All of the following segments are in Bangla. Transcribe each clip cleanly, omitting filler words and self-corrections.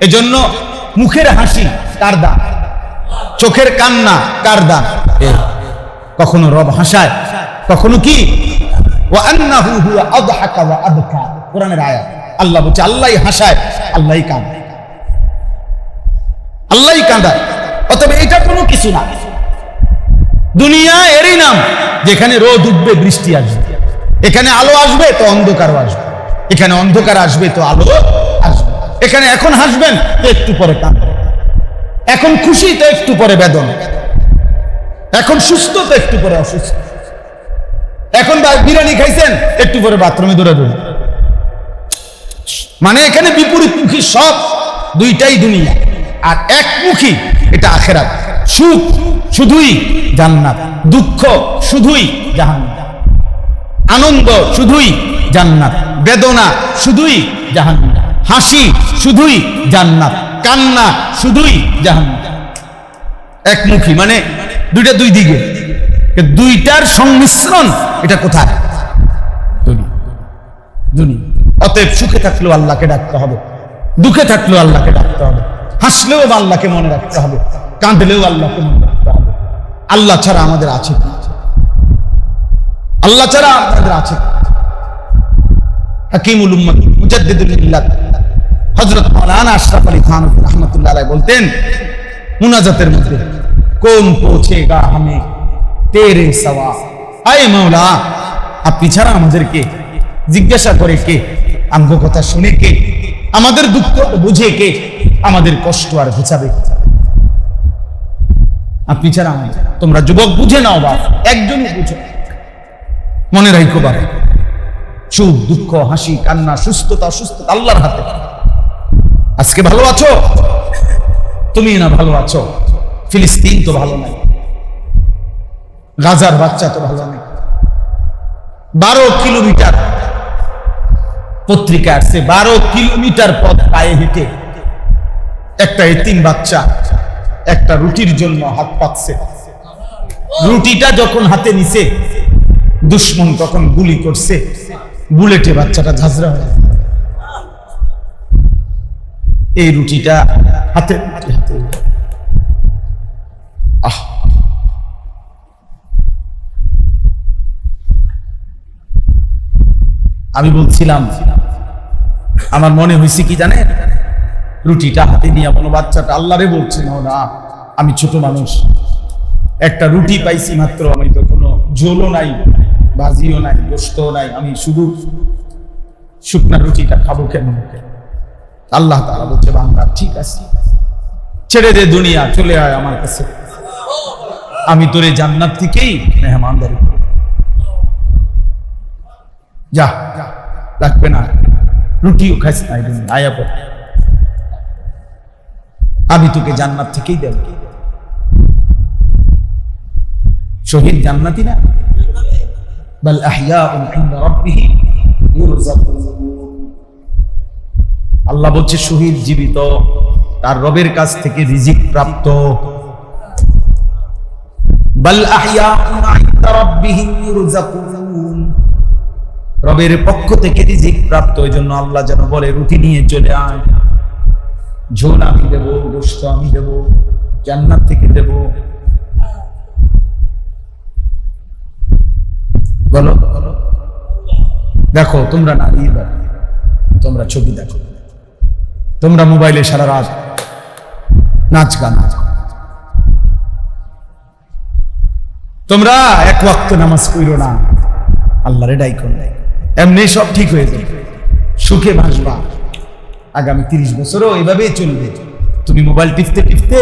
এজন্য মুখের হাসি কার দান, চোখের কান্না কার দান? কখনো রব হাসায়, কখনো কি ওয়া আন্নাহু হুয়া আযহাকা ওয়া আবকা, কোরআনের আয়াত। আল্লাহ বলছে আল্লাহই হাসায়, আল্লাহই কাঁদায়, আল্লাহই কাঁদায়। অতএব এটা কোনো কিছু না। দুনিয়া এরই নাম, যেখানে রোদ উঠবে বৃষ্টি আসবে, এখানে আলো আসবে তো অন্ধকারও আসবে, এখানে অন্ধকার আসবে তো আলো আসবে, এখানে এখন হাসবেন তো একটু পরে কাঁদবেন, এখন খুশি তো একটু পরে বেদনা, এখন সুস্থ তো একটু পরে অসুস্থ, এখন বিরিয়ানি খাইছেন একটু পরে বাথরুমে দৌড়াবেন। মানে এখানে বিপরীতমুখী সব, দুইটাই দুনিয়া। আর একমুখী এটা আখিরাত। সুখ শুধুই জান্নাত, দুঃখ শুধুই জাহান্নাম, আনন্দ শুধুই জান্নাত, বেদনা শুধুই জাহান্নাম, হাসি শুধুই জান্নাত, কান্না শুধুই জাহান্নাম। একমুখী মানে দুইটা দুই দিকে, দুইটার সংমিশ্রণ। এটা কোথায়? দুনিয়া। অতএব সুখে থাকলেও আল্লাহকে ডাকতে হবে, দুঃখে থাকলেও আল্লাহকে ডাকতে হবে, হাসলেও আল্লাহকে মনে রাখতে হবে, কাঁদলেও আল্লাহকে মনে রাখতে হবে। আল্লাহ ছাড়া আমাদের আছে, আল্লাহ ছাড়া আমাদের আছে। হাকিমুল উম্মাত মুজাদ্দিদুল মিল্লাত হযরত মাওলানা আশরাফ আলী থানভী রাহমাতুল্লাহ আলাইহি বলতেন মুনাজাতের মধ্যে, কোন পৌঁছেগা হামে তেরে সওয়া, আয় মাওলা আপনি ছাড়া আমাদেরকে জিজ্ঞাসা করে কে, আমগো কথা শুনে কে, আমাদের দুঃখ বুঝে কে, আমাদের কষ্ট আর ঘুচাবে? আপনি ছাড়া আমি। তোমরা যুবক বুঝে নাও বাপ, একজনই বুঝো, মনে রাখো বাবা, সুখ দুঃখ হাসি কান্না সুস্থতা অসুস্থতা আল্লাহর হাতে। আজকে ভালো আছো তুমি, না ভালো আছো ফিলিস্তিন তো ভালো নাই, গাজার বাচ্চা তো ভালো নেই। 12 কিলোমিটার পত্রিকা আসছে, 12 কিলোমিটার পথ পায়ে হেঁটে একটা এতিম বাচ্চা একটা রুটির জন্য হাত পাচ্ছে। রুটিটা যখন হাতে নিছে, দুশ্মন তখন গুলি করছে, বুলেটে বাচ্চাটা ঝাঁঝরা হয়ে গেছে। এই রুটিটা হাতে হাতে, আমি বলছিলাম, আমার মনে হয়েছে কি জানেন, রুটিটা হাতে নিয়ে কোনো বাচ্চাটা আল্লাহরে বলছে, না আমি ছোট মানুষ, একটা রুটি পাইছি মাত্র, আমি তো কোনো ঝোলও নাই, ভাজিও নাই, গোশতও নাই, আমি শুধু শুকনা রুটিটা খাবো কেন? আল্লাহ তাআলা বলছে, বান্দা ঠিক আছে, ছেড়ে দে দুনিয়া, চলে আয় আমার কাছে, আমি তোরে জান্নাত থেকেই মেহমানদারি করব। যা, লাগবে না, রুটিও খাইস না, আয়া পড়, আমি তোকে জান্নাত থেকেই দেব। শহীদ জান্নাতি না, বাল আহইয়াউন ইনদা রাব্বিহিম ইরযাকুন। আল্লাহ বলছে শহীদ জীবিত, তার রবের কাছ থেকে রিজিক প্রাপ্ত। বাল আহইয়াউন ইনদা রাব্বিহিম ইরযাকুন, রবের পক্ষ থেকে রিজিক প্রাপ্ত। এই জন্য আল্লাহ যেন বলে, রুটি নিয়ে চলে আয়, ঝোল আমি দেব, গোশত আমি দেব, জান্নাত থেকে দেব। বলো দেখো, তোমরা নারী, তোমরা ছবি দেখো, তোমরা মোবাইলে সারা রাত নাচ গান, তোমরা এক ওয়াক্ত নামাজ পড়ো না, আল্লাহরে ডাইকো না, এমনি সব ঠিক হয়ে যাবে, সুখে ভাসবা। আগামী 30 বছরও এভাবেই চলবে। তুমি মোবাইল টিপতে টিপতে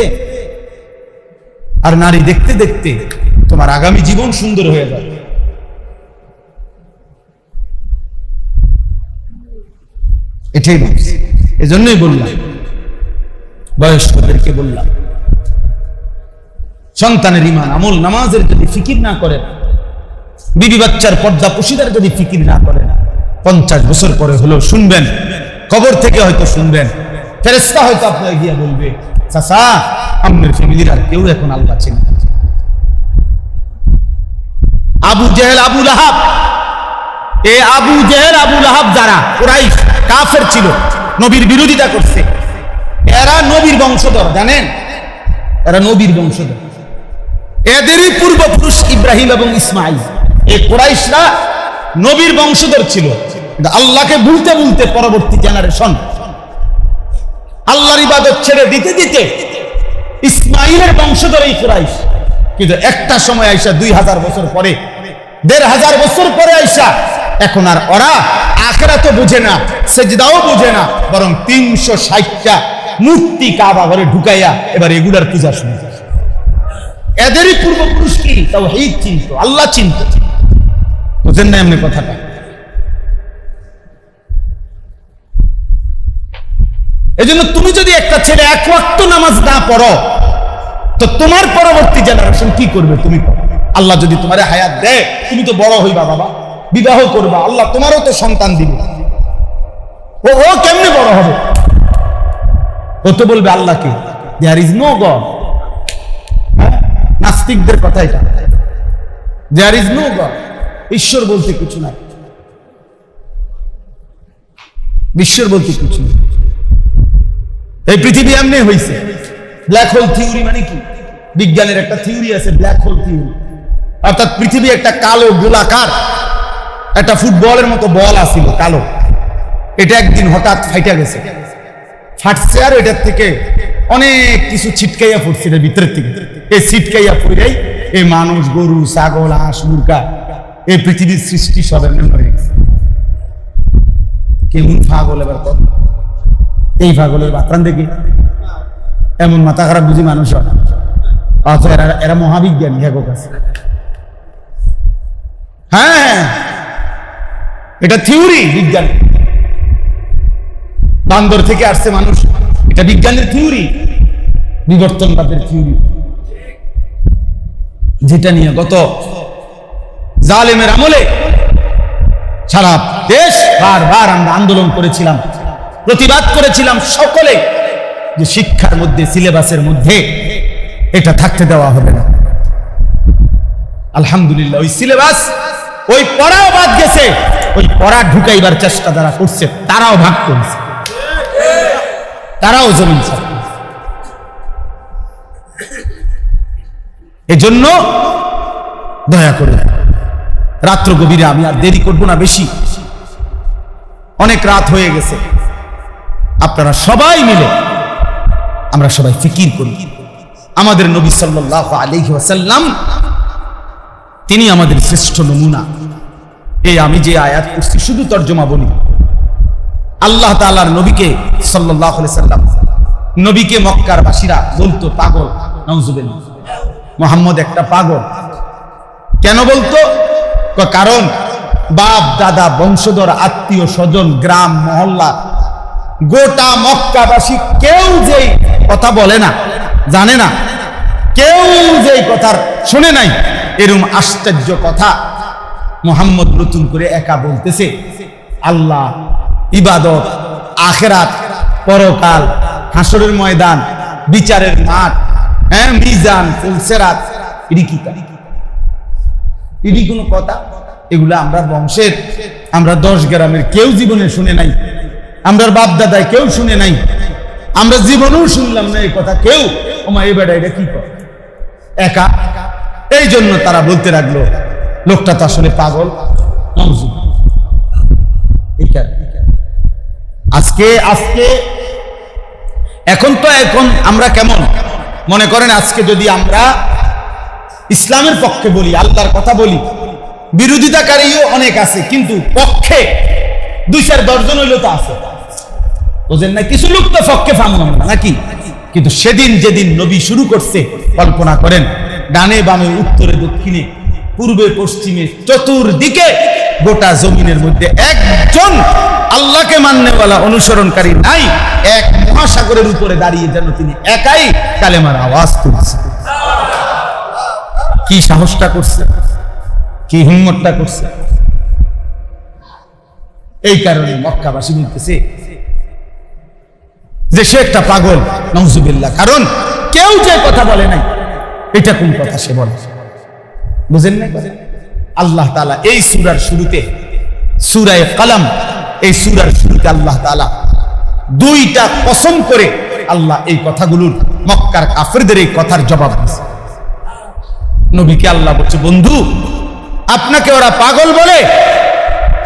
আর নারী দেখতে দেখতে তোমার আগামী জীবন সুন্দর হয়ে যাবে। এটাই বলছি, এজন্যই বললাম, বয়স্কদেরকে বললাম, সন্তানের ঈমান আমল নামাজের যদি ফিকির না করেন, বিবি বাচ্চার পর্দা পুশিদার যদি ফিকির না করেন, 50 বছর পরে হলেও শুনবেন, কবর থেকে হয়তো শুনবেন, ফেরেশতা হয়তো আপনাকে গিয়ে বলবে, চাচা আপনার ফ্যামিলির আর কেউ এখন আল্লাহ চেনে। আবু জেহেল আবু লাহাব, এই আবু জেহেল আবু লাহাব যারা কুরাইশ কাফের ছিল, নবীর বিরোধিতা করছে, বংশধর, জানেন? এরা নবীর বংশধর। এদেরই পূর্বপুরুষ ইব্রাহিম এবং ইসমাইল। এই কুরাইশরা নবীর বংশধর ছিল। আল্লাহকে ভুলতে ভুলতে পরবর্তী জেনারেশন আল্লাহর ইবাদত ছেড়ে দিতে দিতে ইসমাইলের বংশধর এই কুরাইশ। কিন্তু একটা সময় আইসা 2000 বছর পরে, 1500 বছর পরে আইসা এখন আর ওরা আখিরাত বুঝে না, সেজদাও বুঝে না, বরং 360টা মূর্তি কাবা ঘরে ঢুকাইয়া এবার এগুলার পূজা শুরু। এদেরই পূর্বপুরুষ কি তাওহীদ চিনত, আল্লাহ চিনত। বুঝেন না এমনি কথাটা? এজন্য তুমি যদি একটা ছেলে এক ওয়াক্ত নামাজ না পড়ো, তো তোমার পরবর্তী জেনারেশন কি করবে? তুমি আল্লাহ যদি তোমার হায়াত দেয়, তুমি তো বড় হইবা বাবা, বিবাহ করবা, আল্লাহ তোমারও তো সন্তান দিবে। ও কেমনে বড় হবে? ও তো বলবে আল্লাহকে দেয়ার ইজ নো গড। নাস্তিকদের কথা এটা, দেয়ার ইজ নো গড, ঈশ্বর বলতে কিছু নাই, ঈশ্বর বলতে কিছু নেই। এই পৃথিবী এমনি হয়েছে। ব্ল্যাক হোল থিওরি মানে কি? বিজ্ঞানের একটা থিওরি আছে, ব্ল্যাক হোল থিওরি। অর্থাৎ পৃথিবী একটা কালো গোলাকার একটা ফুটবলের মতো বল আসিল কালো, এটা একদিন হঠাৎ ফাইটা গেছে, ফাটছে আর এটার থেকে অনেক কিছু ছিটকাইয়া পড়ছে এর ভিতরের থেকে। এই ছিটকাইয়া পড়েই এই মানুষ, গরু, ছাগল, হাঁস, মুরগা, এই পৃথিবীর সৃষ্টি সব এমনি হয়ে গেছে। কেমন পাগল এবার কত, এই পাগলের বাতরান দেখি এমন মাথা খারাপ বুঝি মানুষ হয়। এরা মহাবিজ্ঞানী এক কাছে। হ্যাঁ, এটা থিওরি, বিজ্ঞান। বান্দর থেকে আসছে মানুষ, এটা বিজ্ঞানের থিওরি, বিবর্তনবাদের থিওরি, যেটা নিয়ে গত জালেমের আমলে সারা দেশ বারবার আমরা আন্দোলন করেছিলাম, প্রতিবাদ করেছিলাম সকলে, যে শিক্ষার মধ্যে, সিলেবাসের মধ্যে এটা থাকতে দেওয়া হবে না। আলহামদুলিল্লাহ ওই সিলেবাস, ওই পড়াও বাদ গেছে। ওই পড়া ঢুকাইবার চেষ্টা যারা করছে তারাও ভাগ করেছে, তারাও জমিন ছাড়। এজন্য দয়া করে রাত্র গভীরে আমি আর দেরি করব না বেশি, অনেক রাত হয়ে গেছে। আপনারা সবাই মিলে আমরা সবাই ফিকির করি আমাদের নবী সাল্লাল্লাহু আলাইহি ওয়াসাল্লাম, তিনি আমাদের শ্রেষ্ঠ নমুনা। এই আমি যে আয়াত পড়ছি শুধু তর্জমা বলি। আল্লাহ তাআলার নবীকে সাল্লাল্লাহু আলাইহি ওয়াসাল্লাম, নবীকে মক্কার বাসীরা বলতো পাগল। নাউজুবিল্লাহ, মুহাম্মদ একটা পাগল। কেন বলতো? কারণ বাপ দাদা বংশধর আত্মীয় স্বজন গ্রাম মহল্লা গোটা মক্কাবাসী কেউ যেই কথা বলে না, জানে না, কেউ যেই কথার শুনে নাই, এরকম আশ্চর্য কথা মুহাম্মদ নতুন করে একা বলতেছে। আল্লাহ, ইবাদত, আখিরাত, পরকাল, হাসরের ময়দান, বিচারের মাঠ, মিজান, ফুলসেরাত, এটি কোনো কথা? এগুলো আমরা বংশের, আমরা 10 গ্রামের কেউ জীবনে শুনে নাই, আমরা বাপ দাদায় কেউ শুনে নাই, আমরা জীবনেও শুনলাম না এই কথা কেউ। ওমা এই বেটা এটা কি করে একা? এই জন্য তারা বলতে লাগলো লোকটা তো আসলে পাগল। আজকে এখন আমরা কেমন মনে করেন? আজকে যদি আমরা ইসলামের পক্ষে বলি, আল্লাহর কথা বলি, বিরোধিতাকারীও অনেক আছে, কিন্তু পক্ষে 2-4 জন হইলেও তো আছে, বুঝেন না? কিছু লোক তো পক্ষে ফামু আমরা নাকি? কিন্তু সেদিন যেদিন নবী শুরু করছে, কল্পনা করেন ডানে বামে উত্তরে দক্ষিণে পূর্বে পশ্চিমে চতুর্দিকে গোটা জমিনের মধ্যে একজন আল্লাহকে মাননেওয়ালা অনুসরণকারী নাই। এক মহাসাগরের উপরে দাঁড়িয়ে যেন তিনি একাই কালেমার আওয়াজ তুলছে। কি সাহসটা করছে, কি হিম্মতটা করছে! এই কারণে মক্কাবাসী বলতেছে যে সে একটা পাগল, নাউজুবিল্লাহ। কারণ কেউ যে কথা বলে নাই, এটা কোন কথা সে বলে, বুঝেন না? আল্লাহ তাআলা এই সূরার শুরুতে, সূরা কলম, এই সূরার শুরুতে আল্লাহ তাআলা 2টা কসম করে আল্লাহ এই কথাগুলোর মক্কার কাফেরদের এই কথার জবাব দিয়েছে। নবীকে আল্লাহ বলছে, বন্ধু আপনাকে ওরা পাগল বলে,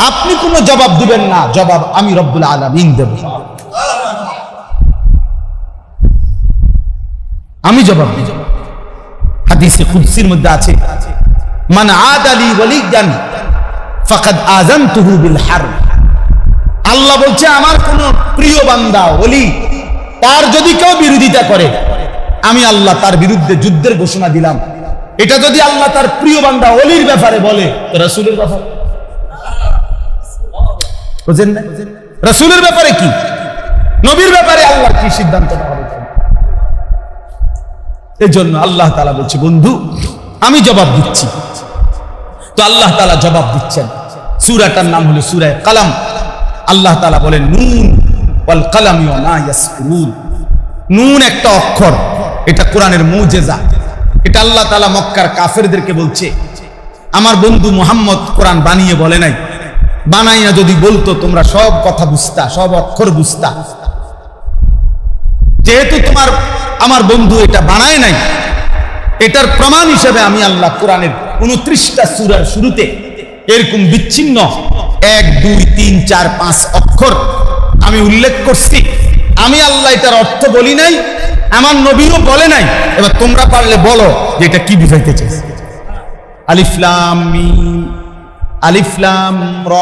আপনি কোনো জবাব দিবেন না, জবাব আমি রব্বুল আলামিন দেব, আমি জবাব দেব। হাদিসে কুদসির মধ্যে আছে, মান আদালি ওয়ালিয়ান ফাকাদ আযানতুহু বিল হারব। আল্লাহ বলছে, আমার কোন প্রিয় বান্দা ওলি, তার যদি কেউ বিরোধিতা করে, আমি আল্লাহ তার বিরুদ্ধে যুদ্ধের ঘোষণা দিলাম। এটা যদি আল্লাহ তার প্রিয় বান্দা ওলির ব্যাপারে বলে, তো রাসূলের ব্যাপারে বুঝেন না? রাসূলের ব্যাপারে কি, নবীর ব্যাপারে আল্লাহ কি সিদ্ধান্ত হবে? এজন্য আল্লাহ তাআলা বলছে, বন্ধু আমি জবাব দিচ্ছি। তো আল্লাহ তাআলা জবাব দিচ্ছেন। সূরাটার নাম হলো সূরা কালাম। আল্লাহ তাআলা বলেন, নুন ওয়াল কালামি ওয়া মা ইয়াসকুরুন। নুন একটা অক্ষর, এটা কোরআনের মুজিজা। এটা আল্লাহ তাআলা মক্কার কাফেরদেরকে বলছে, আমার বন্ধু মুহাম্মদ কোরআন বানিয়ে বলে নাই, বানাইয়া যদি বলতো তোমরা সব কথা বুঝতা, সব অক্ষর বুঝতা। যেহেতু আমার বন্ধু এটা বানায় নাই, এটার প্রমাণ হিসেবে আমি আল্লাহ কোরআনের 29টা সূরার শুরুতে এরকম বিচ্ছিন্ন 1 2 3 4 5 অক্ষর আমি উল্লেখ করছি। আমি আল্লাহ এটার অর্থ বলি নাই, আমার নবীও বলে নাই। এবার তোমরা পারলে বলো যে এটা কি বুঝাইতে চাইছে। আলিফ লাম মিম, আলিফ লাম র,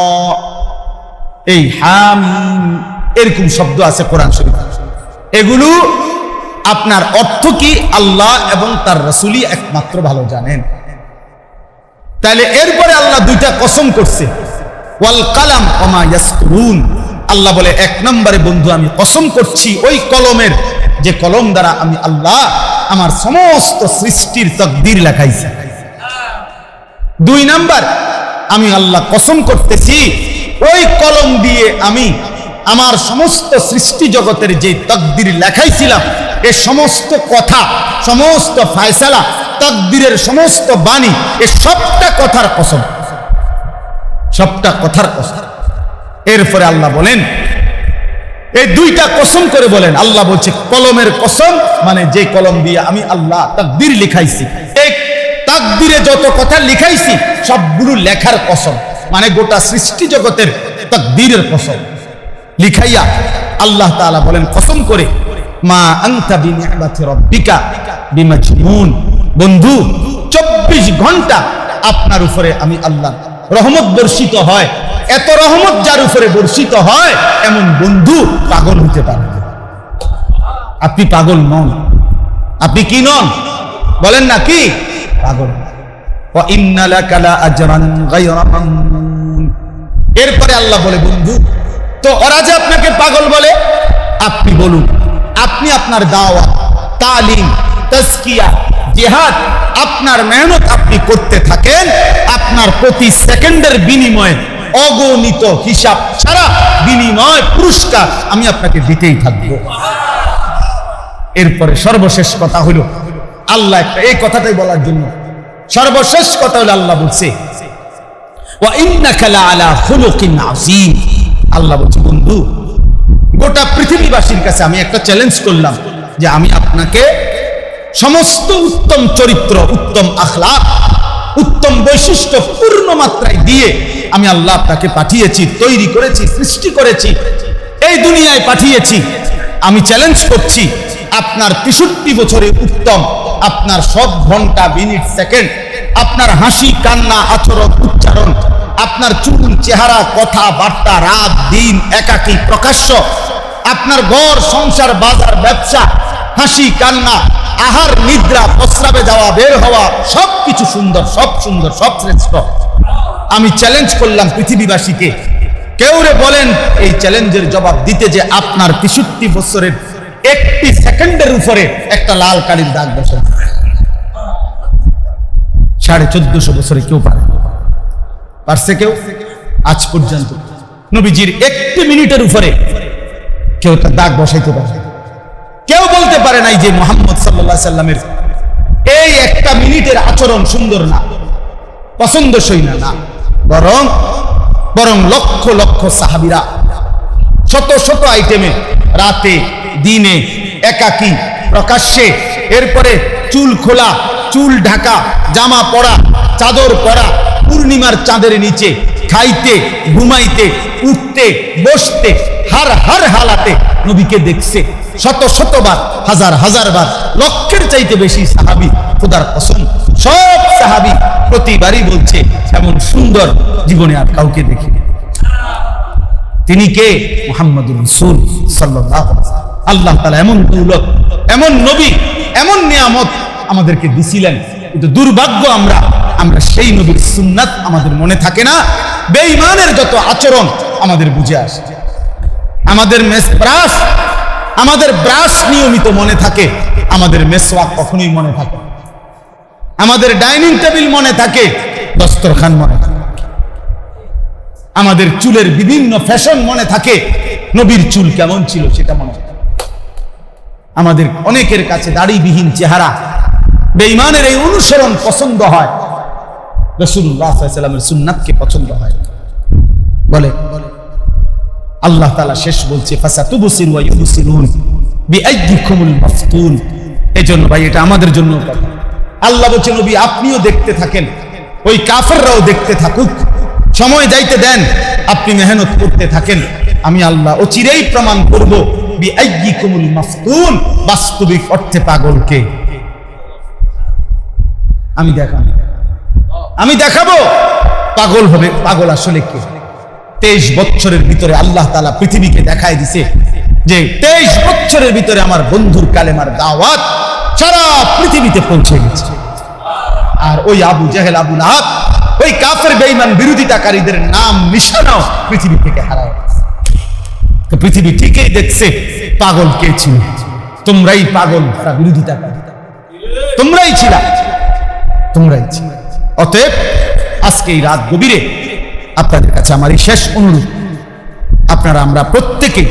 এই হামিম, এরকম শব্দ আছে কোরআন শরীফে। এগুলো আপনার অর্থ কি আল্লাহ এবং তার রাসূলই একমাত্র ভালো জানেন। তাহলে এরপরে আল্লাহ দুইটা কসম করছে, ওয়াল কালাম ওয়া মা ইয়াসকুরুন। আল্লাহ বলে, 1 নম্বরে বন্ধু আমি কসম করছি ওই কলমের, যে কলম দ্বারা আমি আল্লাহ আমার সমস্ত সৃষ্টির তাকদীর লেখাইছি। 2 নাম্বার, আমি আল্লাহ কসম করতেছি ওই কলম দিয়ে আমি আমার সমস্ত সৃষ্টি জগতের যে তাকদীর লেখাইছিলাম, এই সমস্ত কথা, সমস্ত ফয়সালা, তাকদীরের সমস্ত বাণী, এই সবটা কথার কসম, সবটা কথার কসম। এরপরে আল্লাহ বলেন, এই 2টা কসম করে বলেন, আল্লাহ বলছে কলমের কসম, মানে যে কলম দিয়ে আমি আল্লাহ তাকদীর লিখাইছি, এই তাকদীরে যত কথা লিখাইছি সবগুলো লেখার কসম, মানে গোটা সৃষ্টি জগতের তাকদীরের কসম লিখাইয়া আল্লাহ তাআলা বলেন কসম করে, মা আনতা বিনিআমাতি রাব্বিকা বিমাজনুন। বন্ধু 24 ঘন্টা আপনার উপরে আমি আল্লাহ রহমত বর্ষিত হয়। এত রহমত যার উপরে বর্ষিত হয়, এমন বন্ধু পাগল হতে পারে না। আপনি পাগল নন। আপনি কি নন বলেন না, কি পাগল? ওয়া ইন্না লাকা লা আজরান গায়রা মামনুন। এরপরে আল্লাহ বলে, বন্ধু তো ওরা যে আপনাকে পাগল বলে, আপনি বলুন, আপনি আপনার দাওয়াত, তালিম, তাজকিয়া, জিহাদ, আপনার মেহনত আপনি করতে থাকেন, আপনার প্রতি সেকেন্ডের বিনিময়ে অগণিত হিসাব ছাড়া বিনিময় পুরস্কার আমি আপনাকে দিতেই থাকবো। এরপরে সর্বশেষ কথা হলো, আল্লাহ একটা এই কথাটাই বলার জন্য সর্বশেষ কথা হলো, আল্লাহ বলছে ওয়া ইন্নাকা লাআলা খুলুকিন আযীম। আল্লাহ বলছে, বন্ধু গোটা পৃথিবীবাসীর কাছে আমি একটা চ্যালেঞ্জ করলাম যে আমি আপনাকে সমস্ত উত্তম চরিত্র, উত্তম আখলাক, উত্তম বৈশিষ্ট্য পূর্ণ মাত্রায় দিয়ে আমি আল্লাহ আপনাকে পাঠিয়েছি, তৈরি করেছি, সৃষ্টি করেছি, এই দুনিয়ায় পাঠিয়েছি। আমি চ্যালেঞ্জ করছি, আপনার 63 বছরে উত্তম, আপনার সব ঘন্টা, মিনিট, সেকেন্ড, আপনার হাসি, কান্না, আচরণ, উচ্চারণ, আপনার চুল, চেহারা, কথা বার্তা, রাত দিন, একাকী, প্রকাশ্য, আপনার ঘর সংসার, বাজার, ব্যবসা, হাসি কান্না, আহার নিদ্রা, প্রস্রাবে যাওয়া বের হওয়া, সবকিছু সুন্দর, সব সুন্দর, সব শ্রেষ্ঠ। আমি চ্যালেঞ্জ করলাম পৃথিবীবাসীকে, কেউ রে বলেন এই চ্যালেঞ্জের জবাব দিতে যে আপনার 63 বছরের 1 সেকেন্ডের উপরে একটা লাল কালির দাগ বসে। 1450 বছরে কেউ পারছে? কেউ আজ পর্যন্ত নবীজির 1 মিনিটের উপরে কেউ একটা দাগ বসাইতে পারে? কেউ বলতে পারে নাই যে মুহাম্মদ সাল্লাল্লাহু আলাইহি সাল্লামের এই 1 মিনিটের আচরণ সুন্দর না, পছন্দসই না। বরং লক্ষ লক্ষ সাহাবীরা শত শত আইটেমে, রাতে দিনে, একাকী প্রকাশ্যে, এরপরে চুল খোলা, চুল ঢাকা, জামা পরা, চাদর পরা, পূর্ণিমার চাঁদের নিচে খাইতে, ঘুমাইতে, উঠতে, বসতে, হার হালাতে নবীকে দেখছে শত শতবার, হাজার হাজার বার, লক্ষের চাইতে বেশি সাহাবী, খোদার কসম সব সাহাবী প্রতিবারই বলছে এমন সুন্দর জীবনে আর কাউকে দেখিনি। তিনি কে? মুহাম্মদুর রাসূল সাল্লাল্লাহু আলাইহি ওয়াসাল্লাম। আল্লাহ তাআলা এমন দৌলত, এমন নবী, এমন নিয়ামত আমাদেরকে দিছিলেন, কিন্তু দুর্ভাগ্য আমরা সেই নবীর সুন্নাত আমাদের মনে থাকে না। বেঈমানের যত আচরণ আমাদের বুঝে আসে। আমাদের ব্রাশ নিয়মিত মনে থাকে, আমাদের মেসওয়াক কখনোই মনে থাকে। আমাদের ডাইনিং টেবিল মনে থাকে, দস্তরখান মনে থাকে। আমাদের চুলের বিভিন্ন ফ্যাশন মনে থাকে, নবীর চুল কেমন ছিল সেটা মনে থাকে। আমাদের অনেকের কাছে দাড়িবিহীন চেহারা, বেঈমানের এই অনুসরণ পছন্দ হয়, রাসূলুল্লাহ সাল্লাল্লাহু আলাইহি ওয়াসাল্লামের সুন্নাতকে পছন্দ হয়। বলে আল্লাহ তাআলা শেষ বলছে ফাসাতুবসিরু ওয়া ইউবসিরুন বিআইয়িকুমুল মাফতুন। এজন্য ভাই এটা আমাদের জন্য কথা। আল্লাহ বলছে নবী আপনিও দেখতে থাকেন, ওই কাফেররাও দেখতে থাকুক, সময় যাইতে দেন, আপনি মেহনত করতে থাকেন। আমি আল্লাহ অচিরেই প্রমাণ করব বিআইয়িকুমুল মাফতুন, বাস্তবিক অর্থে পাগলকে আমি দেখাবো পাগল হবে, পাগল আসলে কে। 23 বছরের ভিতরে আল্লাহ তাআলা পৃথিবীকে দেখায় দিছে যে 23 বছরের ভিতরে আমার বন্ধুর কালেমার দাওয়াত সারা পৃথিবীতে পৌঁছে গেছে। আর ওই আবু জেহেল, আবু লাহাব, ওই কাফের বেঈমান বিরোধিতাকারীদের নাম নিশানাও পৃথিবী থেকে হারায় গেছে। তো পৃথিবী ঠিকই দেখছে পাগল কে ছিল। তোমরাই পাগল, তারা বিরোধিতাকারী, তোমরাই ছিল। অতএব আজকে এই রাত গভীরে আপনাদের কাছে আমার এই শেষ অনুরোধ, আমরা প্রত্যেকে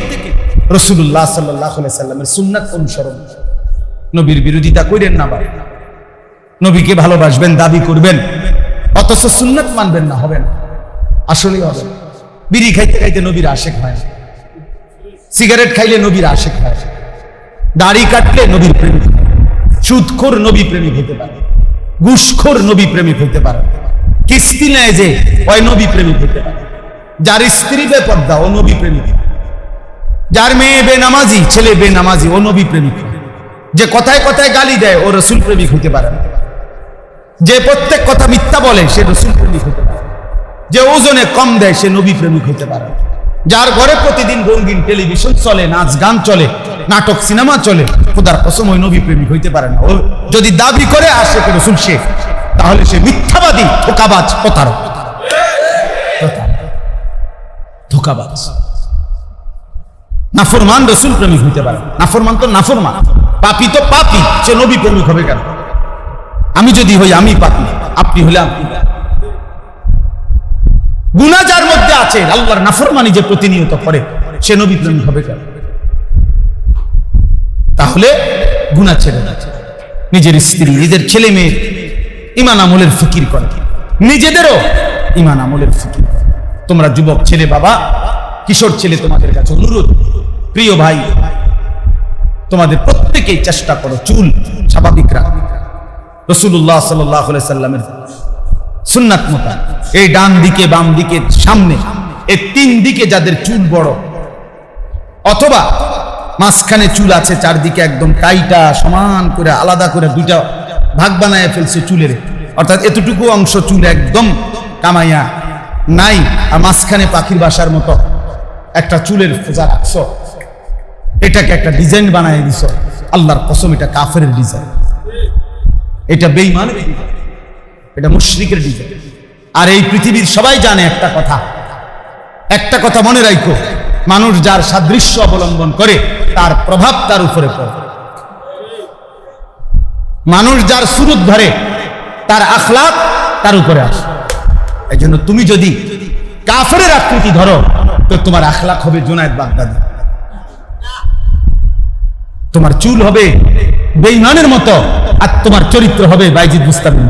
রাসূলুল্লাহ সাল্লাল্লাহু আলাইহি ওয়াসাল্লামের সুন্নাত অনুসরণ, নবীর বিরোধিতা করেন না। ভাই নবীকে ভালোবাসবেন, দাবি করবেন, অথচ সুন্নাত মানবেন না, হবে না, আসলেই হবে না। বিড়ি খাইতে খাইতে নবীর আশেক হয় না, সিগারেট খাইলে নবীর আশেক হয় না, দাড়ি কাটলে নবীর প্রেমিক হয়, সুদখোর নবী প্রেমিক হতে পারে, ঘুষখোর নবী প্রেমিক হতে পারে, কিস্তি নেয় যে ওই নবী প্রেমিক হতে পারে, যার স্ত্রী বেপর্দা ও নবী প্রেমিক, যার মেয়ে বেনামাজি, ছেলে বেনামাজি ও নবী প্রেমিক, যে কথায় কথায় গালি দেয় ও রাসূল প্রেমিক হতে পারে না, যে প্রত্যেক কথা মিথ্যা বলে সে রাসূল প্রেমিক হতে পারে, যে ওজনে কম দেয় সে নবী প্রেমিক হতে পারে, যার ঘরে প্রতিদিন রঙিন টেলিভিশন চলে, নাচ গান চলে, নাটক সিনেমা চলে, খোদার কসম ওই নবী প্রেমিক হইতে পারে না। ও যদি দাবি করে আশেক রাসূল সে, তাহলে সে মিথ্যাবাদী, ধোঁকাবাজ, প্রতারক, ধোঁকাবাজ, নাফরমান রাসূল প্রেমিক হইতে পারে। নাফরমান তো নাফরমান, পাপী তো পাপী, সে নবী প্রেমিক হবে কেন? আমি যদি হই আমি পাপী, আপনি হলে আপনি। গুনাহ যার মধ্যে আছে, আল্লাহর নাফরমানি যে প্রতিনিয়ত করে, সে নবী প্রেমিক হবে কেন? তাহলে গুনাহ ছেড়ে দাও, নিজের স্ত্রী, নিজের ছেলে মেয়ে ঈমান আমলের ফিকির করে, নিজেদেরও ঈমান আমলের ফিকির করে। তোমরা যুবক ছেলে, বাবা, কিশোর ছেলে, তোমাদের কাছে অনুরোধ, প্রিয় ভাই, তোমাদের প্রত্যেকেই চেষ্টা করো চুল স্বাভাবিক রাখো, রাসূলুল্লাহ সাল্লাল্লাহু আলাইহি ওয়াসাল্লামের সুন্নাত মতো। এই ডান দিকে, বাম দিকে, সামনে, এই 3 দিকে যাদের চুল বড়, অথবা মাঝখানে চুল আছে, চারদিকে একদম টাইটা সমান করে আলাদা করে 2টা ভাগ বানায় ফেলছে চুলের, অর্থাৎ এতটুকু অংশ চুল একদম কামাইয়া নাই, আর মাঝখানে পাখির বাসার মতো একটা চুলের ফোঁজা রাখছো, এটাকে একটা ডিজাইন বানায় দিছো। আল্লাহর কসম এটা কাফেরের ডিজাইন, এটা বেঈমানের ডিজাইন, এটা মুশরিকের ডিজাইন। আর এই পৃথিবীর সবাই জানে একটা কথা মনে রাখো, মানুষ যার সাদৃশ্য অবলম্বন করে তার প্রভাব তার উপরে পড়ে, মানুষ যার সুরত ধরে তার আখলাক তার উপরে আসে। এই জন্য তুমি যদি কাফেরের আকৃতি ধরো তো তোমার আখলাক হবে জুনায়েদ বাগদাদি, তোমার চুল হবে বেঈমানের মতো, আর তোমার চরিত্র হবে বাইজিদ বুস্তামি।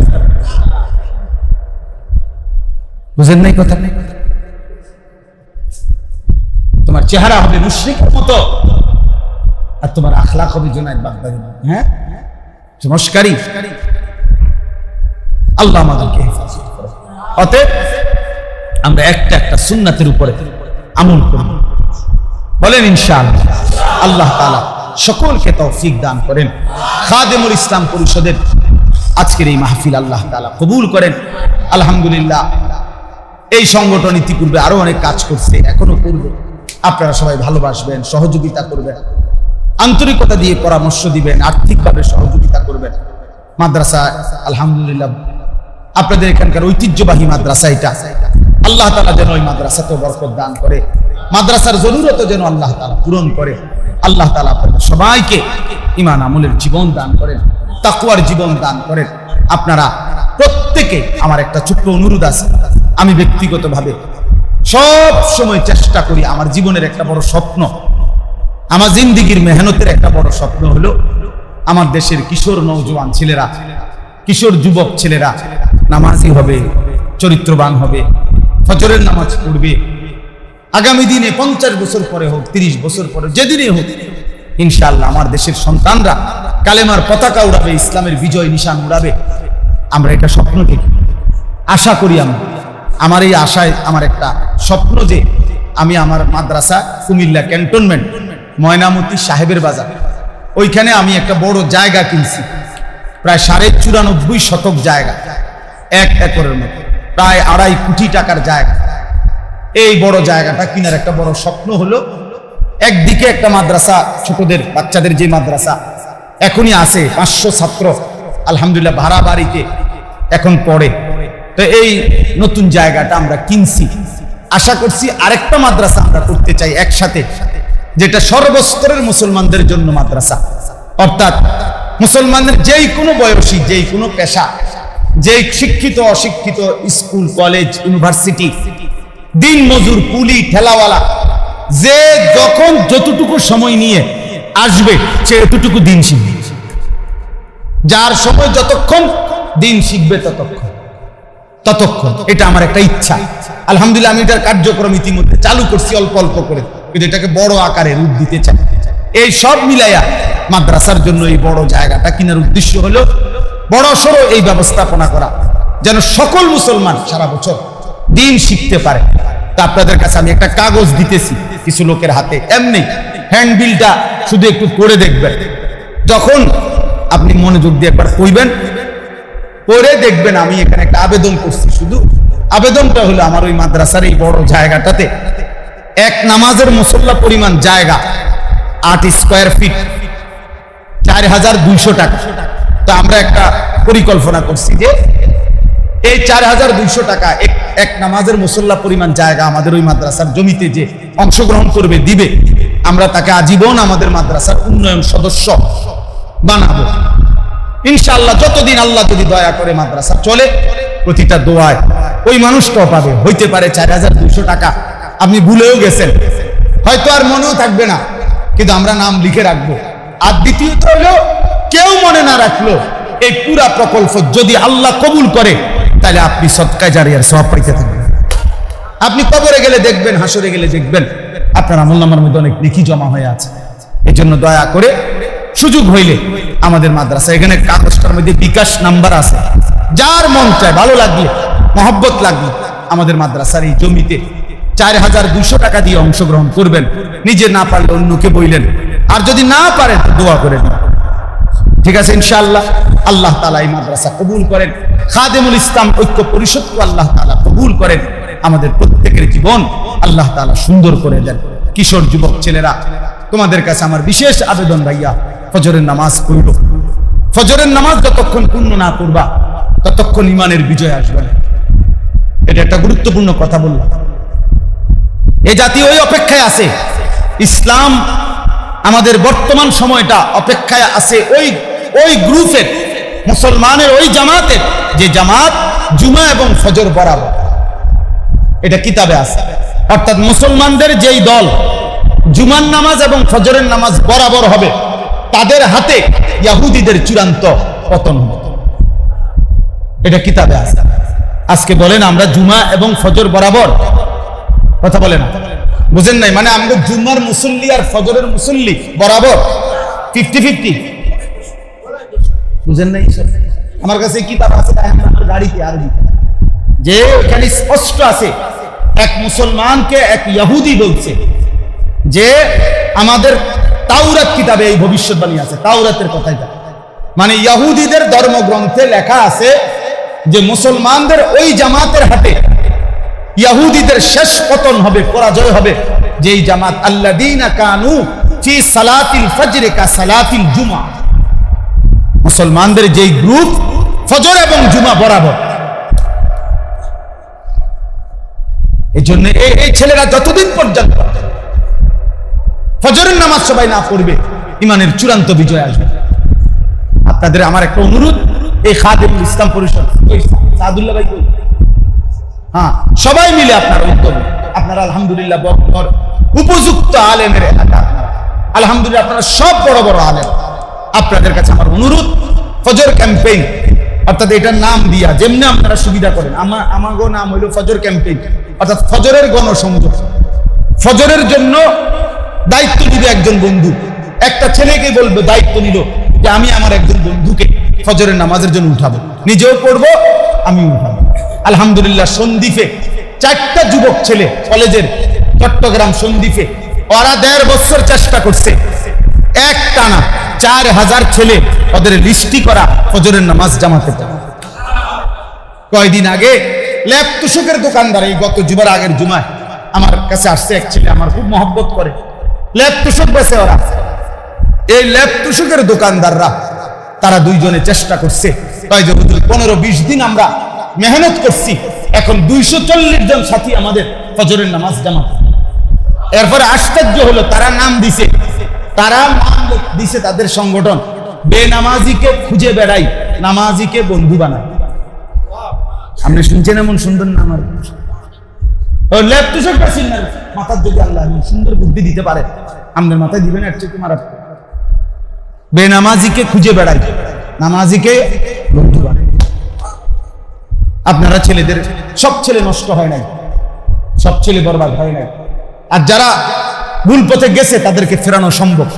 বুঝেন নাই কথা? তোমার চেহারা হবে মুশরিকের মতো, আর তোমার আখলাক হবে জুনায়েদ বাগদাদি। হ্যাঁ, মস্কারি। আল্লাহ আমাদেরকে হেফাজত করে। অতএব আমরা একটা একটা সুন্নাতের উপরে আমল করব, বলেন ইনশাআল্লাহ। আল্লাহ তাআলা সকলকে তৌফিক দান করেন। খাদেমুল ইসলাম পরিষদের আজকের এই মাহফিল আল্লাহ তাআলা কবুল করেন। আলহামদুলিল্লাহ, এই সংগঠন ইতিপূর্বে আরো অনেক কাজ করছে, এখনো করবে। আপনারা সবাই ভালোবাসবেন, সহযোগিতা করবেন, আন্তরিকতা দিয়ে পরামর্শ দিবেন, আর্থিকভাবে সহযোগিতা করবেন। মাদ্রাসা আলহামদুলিল্লাহ আপনাদের এখানকার ঐতিহ্যবাহী মাদ্রাসা এটা, আল্লাহ তাআলা যেন ওই মাদ্রাসাতে বরকত দান করে, মাদ্রাসার জরুরত যেন আল্লাহ তাআলা পূরণ করে। আল্লাহ তাআলা আপনাদের সবাইকে ঈমান আমলের জীবন দান করেন, তাকওয়ার জীবন দান করেন। আপনারা প্রত্যেকে, আমার একটা ছোট্ট অনুরোধ আছে, আমি ব্যক্তিগতভাবে সব সময় চেষ্টা করি, আমার জীবনের একটা বড় স্বপ্ন, আমার জিন্দেগির মেহনতের একটা বড় স্বপ্ন হলো আমার দেশের কিশোর নওজোয়ান ছেলেরা, কিশোর যুবক ছেলেরা নামাজি হবে, চরিত্রবান হবে, ফজরের নামাজ পড়বে। আগামী দিনে 50 বছর পরে হোক, 30 বছর পরে, যেদিনই হোক, ইনশাআল্লাহ আমার দেশের সন্তানরা কালেমার পতাকা উড়াবে, ইসলামের বিজয় নিশান উড়াবে। আমরা এটা স্বপ্ন দেখি, আশা করি। আমার এই আশায় আমার একটা স্বপ্ন যে আমি আমার মাদ্রাসা কুমিল্লা ক্যান্টনমেন্ট ময়নামতি সাহেবের বাজার, ওইখানে আমি একটা বড় জায়গা কিনছি, প্রায় 94.5 শতক জায়গা, 1 একরের মতো, প্রায় 2.5 কোটি টাকার জায়গা। এই বড় জায়গাটা কিনার একটা বড় স্বপ্ন হলো, একদিকে একটা মাদ্রাসা, ছোটদের বাচ্চাদের যে মাদ্রাসা এখনই আছে, 500 ছাত্র আলহামদুলিল্লাহ ভাড়া বাড়িতে এখন পড়ে। তো এই নতুন জায়গাটা আমরা কিনছি, আশা করছি আরেকটা মাদ্রাসা আমরা করতে চাই একসাথে, যেটা সর্বস্তরের মুসলমানদের জন্য মাদ্রাসা, অর্থাৎ মুসলমানদের যেই কোনো বয়সী, যেই কোনো পেশা, যেই শিক্ষিত অশিক্ষিত, স্কুল কলেজ ইউনিভার্সিটি, দিন মজুর কুলি ঠেলাওয়ালা, যে যখন যতটুকু সময় নিয়ে আসবে সে এতটুকু দিন শিখবে। যার সময় যতক্ষণ দিন শিখবে ততক্ষণ, এটা আমার একটা ইচ্ছা। আলহামদুলিল্লাহ আমি এটার কার্যক্রম ইতিমধ্যে চালু করছি অল্প অল্প করে, কিন্তু এটাকে বড় আকারে রূপ দিতে চাই। এই সব মিলাইয়া মাদ্রাসার জন্য এই বড় জায়গাটা কেনার উদ্দেশ্য হলো বড় সড়ো এই ব্যবস্থাপনা করা, যেন সকল মুসলমান সারা বছর দিন শিখতে পারে। তা আপনাদের কাছে আমি একটা কাগজ দিতেছি কিছু লোকের হাতে, এমনি হ্যান্ডবিলটা শুধু একটু পড়ে দেখবেন, যখন আপনি মনোযোগ দিয়ে একবার কইবেন, পড়ে দেখবেন আমি এখানে একটা আবেদন করছি। শুধু আবেদনটা হলো আমার ওই মাদ্রাসার এই বড় জায়গাটাতে এক নামাজের মুসল্লা পরিমাণ জায়গা, 8 স্কয়ার ফিট, 4200 টাকা। তো আমরা একটা পরিকল্পনা করছি যে এই 4200 টাকা এক নামাজের মুসল্লা পরিমাণ জায়গা আমাদের ওই মাদ্রাসার জমিতে যে অংশগ্রহণ করবে, দিবে, আমরা তাকে আজীবন আমাদের মাদ্রাসার উন্নয়ন সদস্য বানাবো ইনশাআল্লাহ। যতদিন আল্লাহ যদি দয়া করে মাদ্রাসা চলে, প্রতিটা দোয়ায় ওই মানুষটাও পাবে। হইতে পারে 4200 টাকা আপনি ভুলেও গেছেন, হয়তো আর মনেও থাকবে না, কিন্তু আমরা নাম লিখে রাখবো। আর দ্বিতীয়ত হলো, কেউ মনে না রাখলো এই পুরা প্রকল্প যদি আল্লাহ কবুল করে, তাহলে আপনি সদকায়ে জারিয়ার সওয়াব পাইতে থাকবেন। আপনি কবরে গেলে দেখবেন, হাসরে গেলে দেখবেন আপনার আমলনামার মধ্যে অনেক নেকি জমা হয়ে আছে। এই জন্য দয়া করে সুযোগ হইলে আমাদের মাদ্রাসা, এখানে কাগজটার মধ্যে বিকাশ নাম্বার আছে, যার মন চায়, ভালো লাগলে, মহব্বত লাগলে আমাদের মাদ্রাসার এই জমিতে 4200 টাকা দিয়ে অংশগ্রহণ করবেন। নিজে না পারলে অন্যকে বইলেন, আর যদি না পারেন দোয়া করে দিন, ঠিক আছে ইনশাআল্লাহ। আল্লাহ তাআলা এই মাদ্রাসা কবুল করেন, খাদেমুল ইসলাম ঐক্য পরিষদকে আল্লাহ তাআলা কবুল করেন, আমাদের প্রত্যেকের জীবন আল্লাহ তাআলা সুন্দর করে দেন। কিশোর যুবক ছেলেরা, তোমাদের কাছে আমার বিশেষ আবেদন, ভাইয়া ফজরের নামাজ পড়ব। ফজরের নামাজ যতক্ষণ পূর্ণ না করবা ততক্ষণ ইমানের বিজয় আসবে না। এটা একটা গুরুত্বপূর্ণ কথা বললাম। এই জাতি ওই অপেক্ষায় আছে, ইসলাম আমাদের বর্তমান সময়টা অপেক্ষায় আছে ওই গ্রুপের, মুসলমানের ওই জামাতের, যে জামাত জুমা এবং ফজর বরাবর, এটা কিতাবে আছে। অর্থাৎ মুসলমানদের যেই দল জুমার নামাজ এবং ফজরের নামাজ বরাবর হবে, তাদের হাতে ইহুদিদের চূড়ান্ত পতন হবে, এটা কিতাবে আছে। আজকে বলেন আমরা জুমা এবং ফজর বরাবর, কথা বলেন, বুঝেন নাই? মানে আমরা জুমার মুসল্লি আর ফজরের মুসল্লি বরাবর, 50-50 বুঝেন নাই? আমার কাছে কিতাব আছে গাড়িতে আরবি, যে এখানে স্পষ্ট আছে এক মুসলমানকে এক ইহুদি বলছে যে আমাদের তাওরাত কিতাবে এই ভবিষ্যৎবাণী আছে, তাওরাতের কথাই, মানে ইহুদিদের ধর্মগ্রন্থে লেখা আছে যে মুসলমানদের ওই জামাতের হাতে ইহুদিদের শেষ পতন হবে, পরাজয় হবে, যেই জামাত আল্লাযীনা কানু ফি সালাতিল ফজর কা সালাতিল জুমআ, মুসলমানদের যেই গ্রুপ ফজর এবং জুমা বরাবর। এই জন্য এই ছেলেরা যতদিন পর্যন্ত ফজরের নামাজ সবাই না পড়বে, ইমানের চূড়ান্ত বিজয় আসবে। আপনাদের আমার একটা অনুরোধ, এই খাদিমুল ইসলাম পরিষদ সাদুল্লাহ ভাই, হ্যাঁ, সবাই মিলে আপনার উদ্যোগ, আপনারা আলহামদুলিল্লাহ বক্তর উপযুক্ত আলেমের এলাকা, আলহামদুলিল্লাহ আপনারা সব বড় বড় আলেম, আপনাদের কাছে আমার অনুরোধ, ফজর ক্যাম্পেইন, অর্থাৎ এটার নাম দিয়া যেমনি আপনারা সুবিধা করেন, আমাগো নাম হইল ফজর ক্যাম্পেইন, অর্থাৎ ফজরের গণসংযোগ। ফজরের জন্য দায়িত্ব নিবে একজন বন্ধু, একটা ছেলেকে বলবে, দায়িত্ব নিল যে আমি আমার একজন বন্ধুকে ফজরের নামাজের জন্য উঠাবো, নিজেও পড়বো, আমি উঠাবো। আলহামদুলিল্লাহ সন্দ্বীপে 4টা যুবক ছেলে কলেজের, চট্টগ্রাম সন্দ্বীপে, ওরা 1.5 বছর চেষ্টা করছে, এক টানা 4000 ছেলে ওদের লিস্টি করা ফজরের নামাজ জামাতে পড়ে। কয়দিন আগে ল্যাপ তুষকের দোকানদার, এই গত জুমার আগের জুমায় আমার কাছে আসছে এক ছেলে, আমার খুব মহব্বত করে, ল্যাপ তুষক বেচে ওরা। এই ল্যাপ তুষকের দোকানদাররা তারা দুইজনে চেষ্টা করছে, 15-20 দিন আমরা মেহনত করছি, এখন 240 জন সাথী আমাদের ফজরের নামাজ জামাত। এরপরে আশ্চর্য হলো, তারা নাম দিছে, তাদের সংগঠন বেনামাজিকে খুঁজে বেড়াই, নামাজিকে বন্ধু বানায়। আপনি শুনছেন এমন সুন্দর নাম? আর মাথার যদি আল্লাহ সুন্দর বুদ্ধি দিতে পারে, আমাদের মাথায় দিবেন, এর চেয়ে মারাত্মক। বেনামাজিকে খুঁজে বেড়াই, নামাজিকে বন্ধু বানায়। আপনারা ছেলেদের, সব ছেলে নষ্ট হয় নাই, সব ছেলে বরবাদ হয় নাই, আর যারা ভুল পথে গেছে তাদেরকে ফেরানো সম্ভব,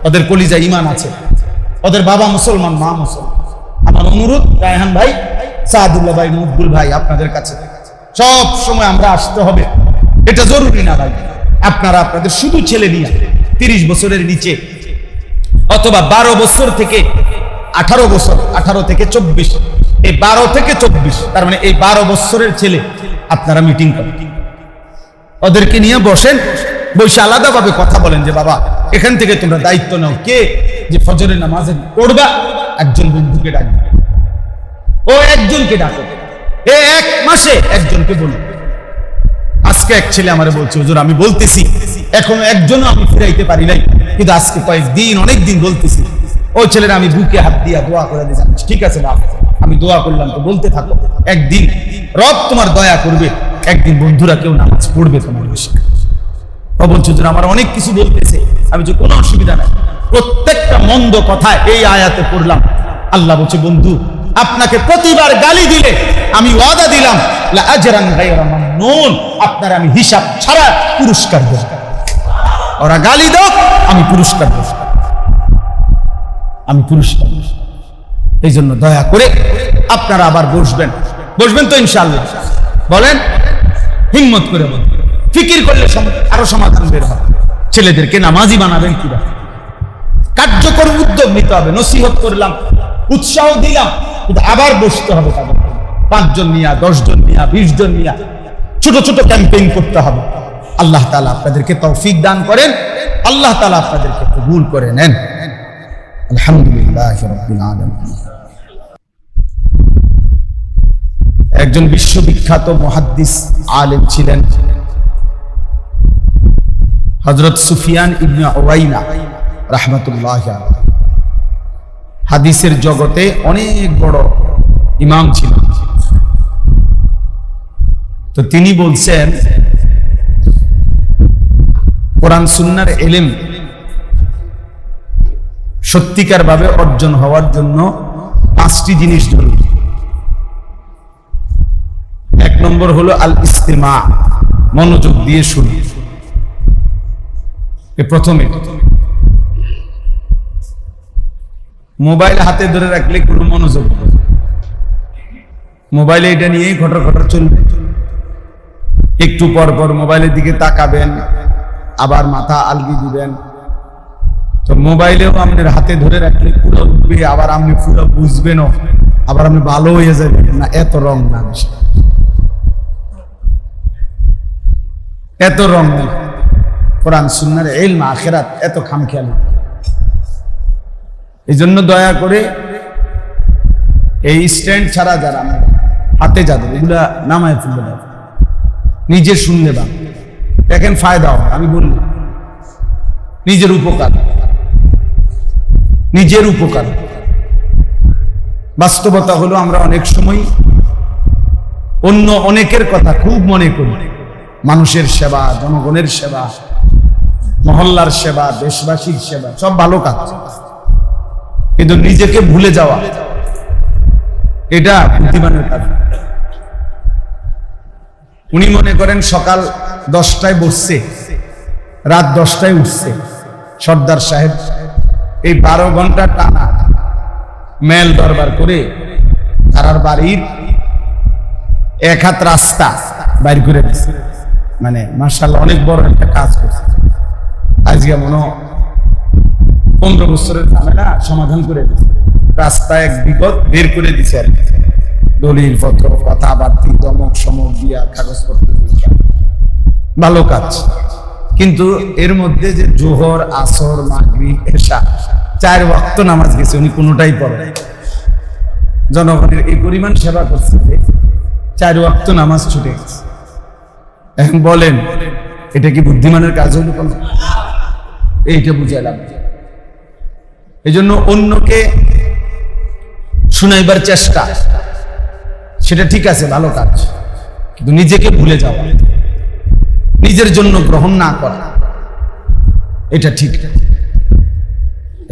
ওদের কলিজায় ঈমান আছে, ওদের বাবা মুসলমান, মা মুসলমান। আমার অনুরোধ, রায়হান ভাই, সাদুল্লাহ ভাই, মকবুল ভাই, আপনাদের কাছে সব সময় আমরা আসতে হবে, এটা জরুরি না ভাই। আপনারা আপনাদের শুধু ছেলে নিয়ে 30 বছরের নিচে অথবা 12 বছর থেকে 18 বছর, 18 থেকে 24, এই 12 থেকে 24, তার মানে এই 12 বছরের ছেলে আপনারা মিটিং করেন, ওদেরকে নিয়ে বসেন, বসে আলাদাভাবে কথা বলেন যে বাবা এখান থেকে তোমরা দায়িত্ব নাও, কে যে ফজরের নামাজে পড়বা, একজন বন্ধুকে ডাকবে, ও একজনকে ডাকো, এক মাসে একজনকে বলুন। আজকে এক ছেলে আমারে বলছে, হুজুর আমি বলতেছি, এখনো একজনও আমি ফিরাইতে পারি নাই, কিন্তু আজকে কয়েকদিন, অনেকদিন বলতেছি। ওই ছেলেরা আমি বুকে হাত দিয়া দোয়া করে দিয়েছি, ঠিক আছে না, আমি দোয়া করলাম, তো বলতে থাকো, একদিন রব তোমার দয়া করবে, একদিন বন্ধুরা কেউ নামাজ পড়বে তোমার বেশি। ও বলছে, হুজুর আমার অনেক কিছু বলতেছে, আমি যে কোনো অসুবিধা নাই, প্রত্যেকটা মন্দ কথা এই আয়াতে পড়লাম। আল্লাহ বলছে, বন্ধু আপনাকে প্রতিবার গালি দিলে আমি ওয়াদা দিলাম লাআজরান গায়রা মামনুন, আপনার আমি হিসাব ছাড়া পুরস্কার দেব। ওরা গালি দাও, আমি পুরস্কার দেব, আমি পুরস্কার দেব। এই জন্য দয়া করে আপনারা আবার বসবেন তো ইনশাআল্লাহ, বলেন, হিম্মত করে বলেন, ফিকির করলে আরো সমাধান বের হবে। ছেলেদেরকে নামাজি বানাবেন কিভাবে, কার্যকর উদ্যোগ নিতে হবে। নসিহত করলাম, উৎসাহ দিলাম, কিন্তু আবার বসতে হবে তাদের, 5 জন নিয়া, 10 জন নিয়া, 20 জন নিয়া ছোট ছোট ক্যাম্পেইন করতে হবে। আল্লাহ তাআলা আপনাদেরকে তৌফিক দান করেন, আল্লাহ তাআলা আপনাদেরকে কবুল করে নেন। আলহামদুলিল্লাহি রাব্বিল আলামিন। একজন বিশ্ববিখ্যাত মুহাদ্দিস আলেম ছিলেন হযরত সুফিয়ান ইবনে উয়াইনা রাহমাতুল্লাহি আলাইহি। হাদিসের জগতে অনেক বড় ইমাম ছিলেন। তো তিনি বলছেন, কোরআন সুন্নাহর ইলম সত্যিকার ভাবে অর্জন হওয়ার জন্য 5টি জিনিস জরুরি। 1 নম্বর হলো আল ইস্তিমা, মনোযোগ দিয়ে শুনুন। প্রথমে মোবাইল হাতে ধরে রাখলে কোনো মনোযোগ নেই। মোবাইলে এটা নিয়েই ঘটর ঘটর চলবে। একটু পর পর মোবাইলের দিকে তাকাবেন, আবার মাথা আলগি দিবেন। তো মোবাইলেও আপনার হাতে ধরে রাখলে পুরো উঠবে, আবার আপনি পুরো বুঝবেনও, আবার আপনি ভালো হয়ে যাবেন না। এত রং না, এত রং না। কোরআন সুন্নাহর ইলম আখিরাত এত খামখেয়াল। এই জন্য দয়া করে এই স্ট্যান্ড ছাড়া যারা হাতে যাদের এগুলা নামায় ফেলবে না, নিজে শুনলে বা দেখেন ফায়দা হবে। আমি বললাম নিজের উপকার, নিজের উপকার। বাস্তবতা হলো আমরা অনেক সময় অন্য অনেকের কথা খুব মনে করি, মানুষের সেবা, জনগণের সেবা, মহল্লার সেবা, দেশবাসীর সেবা, সব ভালো কাজ, কিন্তু নিজেকে ভুলে যাওয়া এটা বুদ্ধিমানের কাজ। উনি মনে করেন সকাল 10টায় বসছে, রাত 10টায় উঠছে। সর্দার সাহেব এই 12 ঘন্টা টানা মেল দরবার করে তার বাড়ির এক হাত রাস্তা বাইর করে দিচ্ছে। মানে মাশাআল্লাহ অনেক বড় একটা কাজ করছে। আজকে মনে 15 বছরের ঝামেলা সমাধান করে দিচ্ছে, রাস্তা এক বিপদ বের করে দিচ্ছে আর কি। দলিল পত্র, কথাবার্তি, দমক সমক দিয়া, কাগজপত্র দিয়া, ভালো কাজ। কিন্তু এর মধ্যে যে জোহর, আসর, মাগরিব, এশা 4 ওয়াক্ত নামাজ গেছে, উনি কোনোটাই পড়ে নাই। জনগণের এই পরিমাণ সেবা করছে যে 4 ওয়াক্ত নামাজ ছুটে গেছে। এখন বলেন এটা কি বুদ্ধিমানের কাজ হইল? এইটা বুঝাইলাম। এই জন্য অন্যকে শুনাইবার চেষ্টা সেটা ঠিক আছে, ভালো কাজ, কিন্তু নিজেকে ভুলে যাওয়া, নিজের জন্য গ্রহণ না করা, এটা ঠিক না।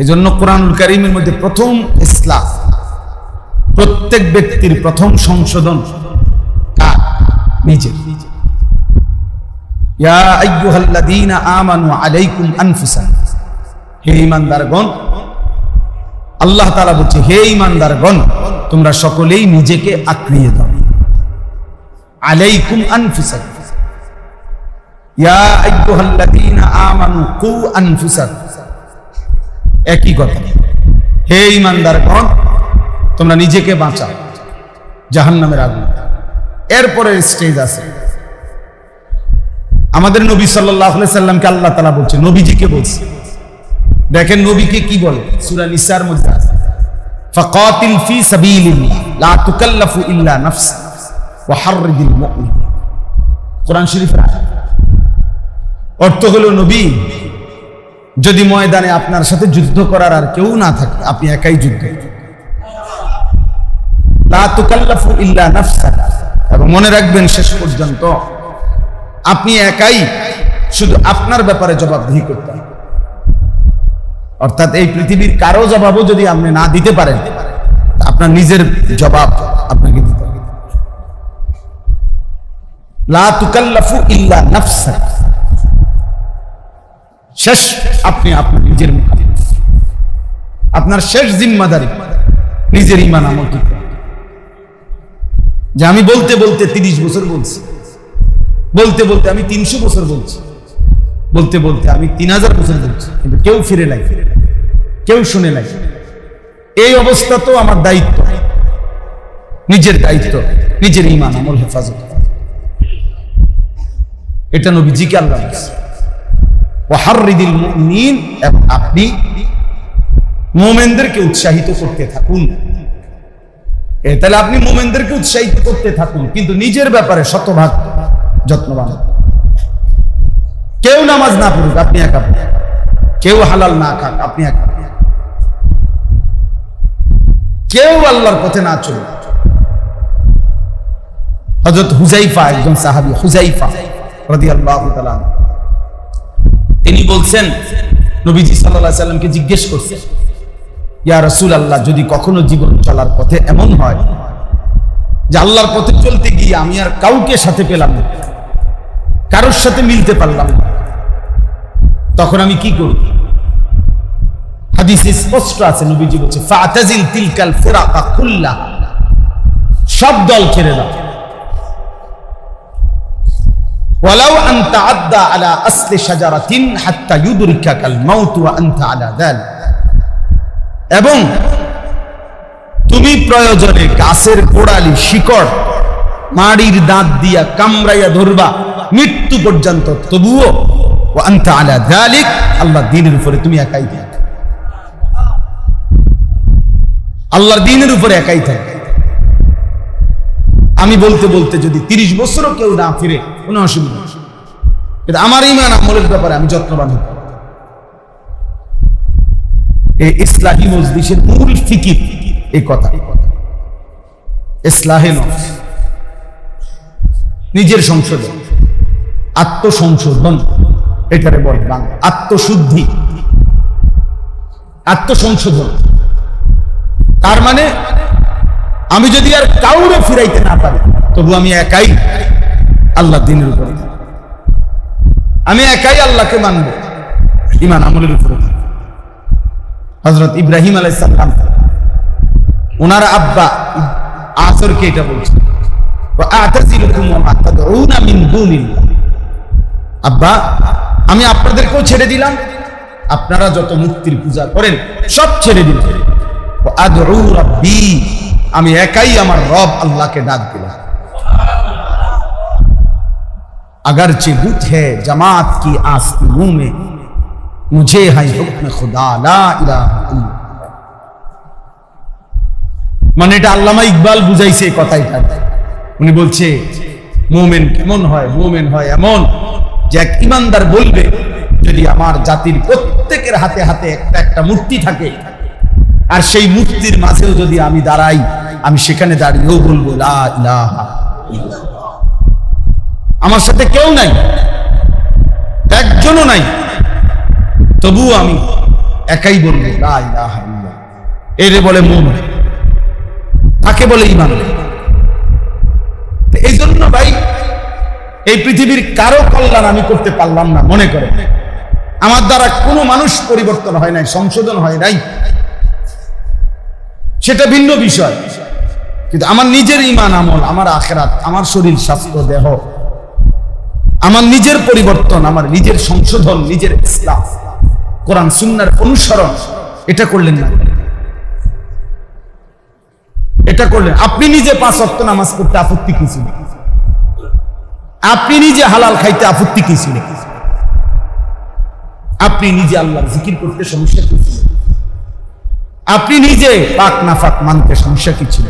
এই জন্য কোরআনুল কারীমের মধ্যে প্রথম ইসলাহ, প্রত্যেক ব্যক্তির প্রথম সংশোধন কার? নিজের। ইয়া আইয়ুহাল্লাযীনা আমানু আলাইকুম আনফুসাকুম, হে ঈমানদারগণ, আল্লাহ তাআলা বলছে হে ঈমানদারগণ তোমরা সকলেই নিজেকে আঁকড়িয়ে দাও। আলাইকুম আনফুসাকুম, ইয়া আইয়ুহাল্লাযীনা আমানু কু আনফুসাকুম, একই কথা। হে ঈমানদারগণ তোমরা নিজেকে বাঁচাও জাহান্নামের আগুন। এরপরে স্টেজ আছে। আমাদের নবী সাল্লাল্লাহু আলাইহি সাল্লামকে আল্লাহ তাআলা বলছে, নবীজিকে বলছে। দেখেন নবীকে কি বলে, সূরা নিসার মধ্যে আছে, ফাকাতিল ফি সাবিলিল্লাহ লা তুকাল্লাফু ইল্লা নাফসা ওয়া হাররিদিল মুমিন। কোরআন শরীফের অর্থ হলো, নবী যদি ময়দানে আপনার সাথে যুদ্ধ করার আর কেউ না থাকে, আপনি একাই যুদ্ধ, লা তুকাল্লাফু ইল্লা নাফসা, এবং মনে রাখবেন শেষ পর্যন্ত আপনি একাই শুধু আপনার ব্যাপারে জবাবদিহি করতে হবে। অর্থাৎ এই পৃথিবীর কারো জবাবও যদি আপনি না দিতে পারেন, আপনার নিজের জবাব আপনাকে দিতে হবে। লা তুকাল্লাফু ইল্লা নাফসা, শেষ আপনি আপনার নিজের মুখাপেক্ষি, আপনার শেষ জিম্মাদারি নিজের ঈমান আমল ঠিক করা। যে আমি বলতে বলতে 30 বছর বলছি, বলতে বলতে আমি 300 বছর বলছি, বলতে বলতে আমি 3000 বছর বলছি, কিন্তু কেউ ফিরে নাই, কেউ শুনে নাই। এই অবস্থা তো আমার দায়িত্ব, নিজের দায়িত্ব, নিজের ঈমান আমল হেফাজত। এটা নবীজিকে আল্লাহ বলেছে, ওয়া হাররিদিল মুমিনিন, এবং আপনি মুমিনদেরকে উৎসাহিত করতে থাকুন। তাহলে আপনি মুমিনদেরকে উৎসাহিত করতে থাকুন, কিন্তু নিজের ব্যাপারে শতভাগ যত্নবান। কেউ নামাজ না পড়ুক, আপনি একা পড়ুন। কেউ হালাল না খাক, আপনি একা। কেউ আল্লাহর পথে না চলুক। হযরত হুযায়ফা, একজন সাহাবী, হুযায়ফা রাদিয়াল্লাহু তাআলা, তিনি বলছেন নবীজি সাল্লাল্লাহু আলাইহি সাল্লামকে জিজ্ঞেস করছেন, ইয়া রাসূলুল্লাহ, যদি কখনো জীবন চলার পথে এমন হয় যে আল্লাহর পথে চলতে গিয়ে আমি আর কাউকে সাথে পেলাম না, কারোর সাথে মিলতে পারলাম না, তখন আমি কি করব? হাদিসে স্পষ্ট আছে, নবীজি বলছে ফাতাজিল তিলকাল ফিরাকা কুল্লাহ, সব দল ছেড়ে দাও। ওয়ালাউ আন তাআদ্দা আলা আসলি শাজারাতিন হাত্তা ইউদরিকাকাল মাউত ওয়া আনতা আলা যালিক, এবং তুমি প্রয়োজনে গাছের গোড়ালি শিকড় মাড়ির দাঁত দিয়া কামড়াইয়া ধরবা মৃত্যু পর্যন্ত, তবুও ওয়া আনতা আলা যালিক, আল্লাহর দ্বীনের উপরে তুমি একাই থাকো, আল্লাহর দ্বীনের উপরে একাই থাকো। আমি বলতে বলতে যদি 30 বছরও কেউ না ফিরে, কোনো অসুবিধা নেই, কিন্তু আমার ঈমান আমলের ব্যাপারে আমি যত্নবান হব। এই ইসলাহি মজলিসের মূল ফিকির এই কথা, ইসলাহে নফস, নিজের সংশোধন, আত্মসংশোধন, এটারে বলে বাংলা আত্মশুদ্ধি, আত্মসংশোধন। তার মানে আমি যদি আর কাউরে ফিরাইতে না পারি, তবু আমি একাই আল্লাহ দ্বীনের উপরে, আমি একাই আল্লাহকে মানব, ঈমান আমলের উপরে। হযরত ইব্রাহিম আলাইহিস সালাম ওনার আব্বা আযরকে এটা বলছেন, ওয়া আ'তাযিলুকুম ওয়া মা তাদউনা মিন দুনিল্লাহ, আব্বা আমি আপনাদেরকেও ছেড়ে দিলাম, আপনারা যত মূর্তির পূজা করেন সব ছেড়ে দিন, ওয়া আদউ রাব্বি, আমি একাই আমার রব আল্লাহকে ডাক দিলাম। अगरचे बुत है जमात की आस्तीनों में, मुझे है हुक्म खुदा ला इलाहा इल्लल्लाह। মানে এটা আল্লামা ইকবাল বুঝাইছে এই কথাটা। উনি বলছে মুমিন কেমন হয়, মুমিন হয় এমন যে এক ইমানদার বলবে, যদি আমার জাতির প্রত্যেকের হাতে হাতে একটা একটা মূর্তি থাকে, আর সেই মূর্তির মাঝেও যদি আমি দাঁড়াই, আমি সেখানে দাঁড়িয়েও বলবো লা ইলাহা ইল্লাল্লাহ। আমার সাথে কেউ নাই, একজনও নাই, তবুও আমি একাই বলবো লা ইলাহা ইল্লাল্লাহ। এরে বলে মুমিন, তাকে বলে ঈমান। এই জন্য ভাই, এই পৃথিবীর কারো কল্যাণ আমি করতে পারলাম না মনে করে, আমার দ্বারা কোনো মানুষ পরিবর্তন হয় নাই, সংশোধন হয় নাই, সেটা ভিন্ন বিষয়। কিন্তু আমার নিজের ঈমান আমল, আমার আখিরাত, আমার শরীর স্বাস্থ্য দেহ, আমার নিজের পরিবর্তন, আমার নিজের সংশোধন, নিজের ইসলাম, কোরআন সুন্নাহর অনুসরণ, এটা করলেন না, এটা করলেন। আপনি নিজে 5 ওয়াক্ত নামাজ পড়তে আপত্তি কি ছিল? আপনি নিজে হালাল খাইতে আপত্তি কি ছিল? আপনি নিজে আল্লাহর জিকির করতে সমস্যা কি ছিল? আপনি নিজে পাক নাফাক মানতে সমস্যা কি ছিল?